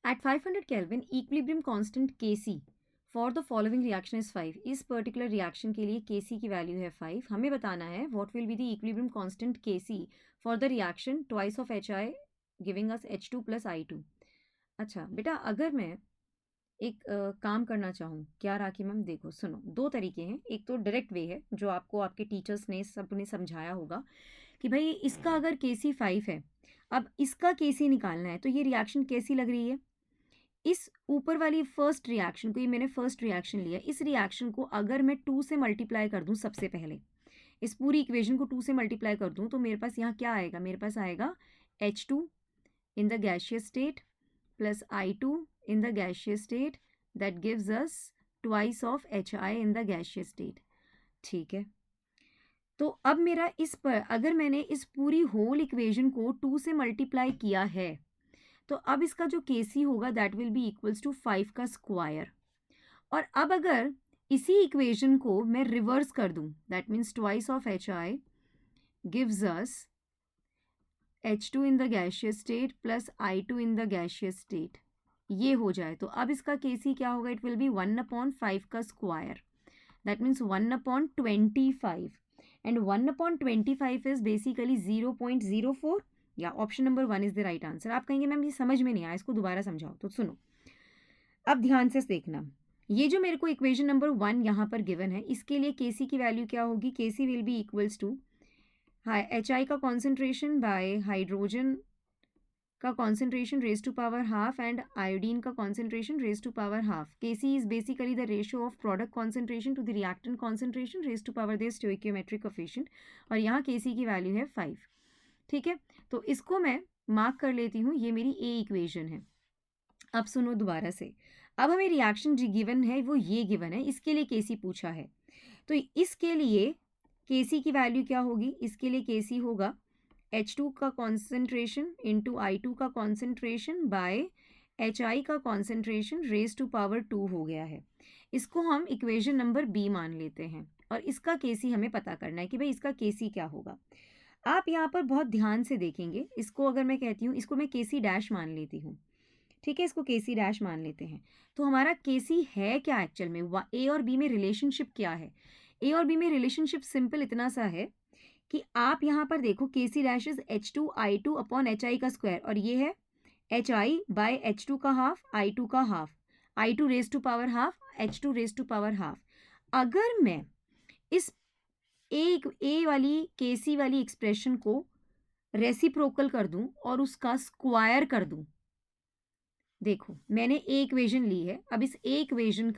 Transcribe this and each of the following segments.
At 500 Kelvin, equilibrium constant Kc for the following reaction is 5. इस particular reaction के लिए Kc की value है 5. हमें बताना है what will be the equilibrium constant Kc for the reaction twice of HI giving us H2 plus I2. अच्छा बेटा, अगर मैं एक काम करना चाहूँ, क्या राखी मैम, देखो सुनो, दो तरीके हैं. एक तो डायरेक्ट वे है जो आपको आपके टीचर्स ने सबने समझाया होगा कि भाई इसका अगर Kc 5 है, अब इसका Kc निकालना है, तो ये रिएक्शन कैसी लग रही है. इस ऊपर वाली फर्स्ट रिएक्शन को, ये मैंने फर्स्ट रिएक्शन लिया, इस रिएक्शन को अगर मैं 2 से मल्टीप्लाई कर दूं, सबसे पहले इस पूरी इक्वेशन को 2 से मल्टीप्लाई कर दूं, तो मेरे पास यहाँ क्या आएगा, मेरे पास आएगा H2 in the gaseous state plus I2 in the gaseous state, that gives us twice of HI in the gaseous state. ठीक है, तो अब मेरा इस पर, अगर मैंने इस पूरी होल इक्वेशन को 2 से मल्टीप्लाई किया है, तो अब इसका जो Kc होगा that will be equals to 5 का स्क्वायर. और अब अगर इसी इक्वेशन को मैं रिवर्स कर दूं, that means twice of HI gives us H2 in the gaseous state plus I2 in the gaseous state, ये हो जाए, तो अब इसका Kc क्या होगा, इट विल बी 1/5 का square, that means 1/25. And 1/25 is basically 0.04, या option number 1 is the right answer. आप कहेंगे मैम ये समझ में नहीं आया, इसको दोबारा समझाओ. तो सुनो, अब ध्यान से देखना, ये जो मेरे को इक्वेशन नंबर 1 यहाँ पर गिवन है, इसके लिए Kc की वैल्यू क्या होगी, Kc will be equals to HI का कॉन्सेंट्रेशन बाय हाइड्रोजन का concentration raise to power half and iodine का concentration raise to power half. Kc is basically the ratio of product concentration to the reactant concentration raise to power the stoichiometric coefficient, और यहाँ Kc की value है 5. ठीक है, तो इसको मैं मार्क कर लेती हूँ, ये मेरी ए इक्वेशन है. अब सुनो दोबारा से, अब हमें रिएक्शन जो गिवन है वो ये गिवन है, इसके लिए Kc पूछा है, तो इसके लिए Kc की वैल्यू क्या होगी, इसके लिए Kc होगा H2 का कॉन्सेंट्रेशन इंटू I2 का कॉन्सेंट्रेशन बाय HI का कॉन्सेंट्रेशन रेज टू पावर 2 हो गया है. इसको हम इक्वेशन नंबर बी मान लेते हैं, और इसका Kc हमें पता करना है कि भाई इसका Kc क्या होगा. आप यहाँ पर बहुत ध्यान से देखेंगे, इसको अगर मैं कहती हूँ, इसको मैं Kc डैश मान लेती हूँ. ठीक है, इसको Kc डैश मान लेते हैं, तो हमारा Kc है क्या एक्चुअल में, ए और बी में रिलेशनशिप क्या है. ए और बी में रिलेशनशिप सिंपल इतना सा है कि आप यहाँ पर देखो, Kc dash is H2 I2 upon HI का स्क्वायर, और ये है HI बाय H2 का हाफ, I2 का half, I2 raise to power half, H2 raise to power half. अगर मैं इस ए वाली Kc वाली एक्सप्रेशन को रेसिप्रोकल कर दूं और उसका स्क्वायर कर दूं, देखो मैंने ए इक्वेशन ली है, अब इस ए इक्वेशन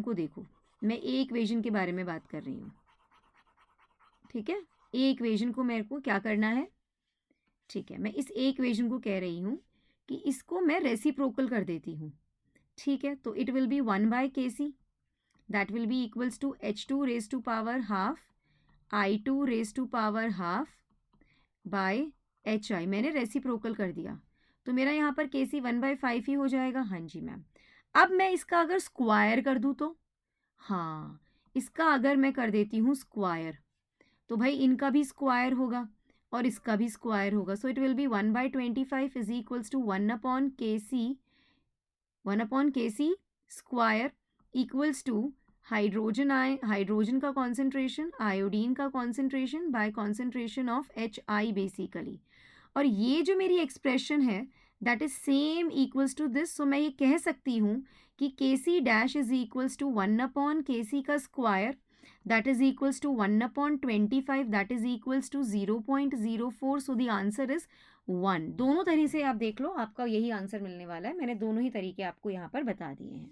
को देखो, मैं ए इक्वेशन के बारे में बात कर रही हूँ. ठीक है, ए इक्वेशन को मेरे को क्या करना है, ठीक है, मैं इस ए इक्वेशन को कह रही हूँ कि इसको मैं रेसिप्रोकल कर देती हूँ. ठीक है, तो it will B 1/Kc, that will be equals to H2 raised to power half I2 raised to power half by HI. मैंने रेसिप्रोकल कर दिया, तो मेरा यहाँ पर Kc 1/5 ही हो जाएगा. हाँ जी मैम. अब मैं इसका अगर स्क्वायर कर दूँ तो, हाँ, इसका अगर मैं कर देती हूँ स्क्वायर, तो भाई इनका भी स्क्वायर होगा और इसका भी स्क्वायर होगा. So it will be 1/25 is equals to 1/Kc square equals to hydrogen का कॉन्सेंट्रेशन, आयोडीन का concentration by concentration of HI basically. और ये जो मेरी एक्सप्रेशन है that is same equals to this. So मैं ये कह सकती हूँ कि Kc dash is equals to 1/Kc का square, that is equals to 1/25, that is equals to 0.04. So the answer is 1. दोनों तरह से आप देख लो, आपका यही आंसर मिलने वाला है. मैंने दोनों ही तरीके आपको यहाँ पर बता दिए हैं.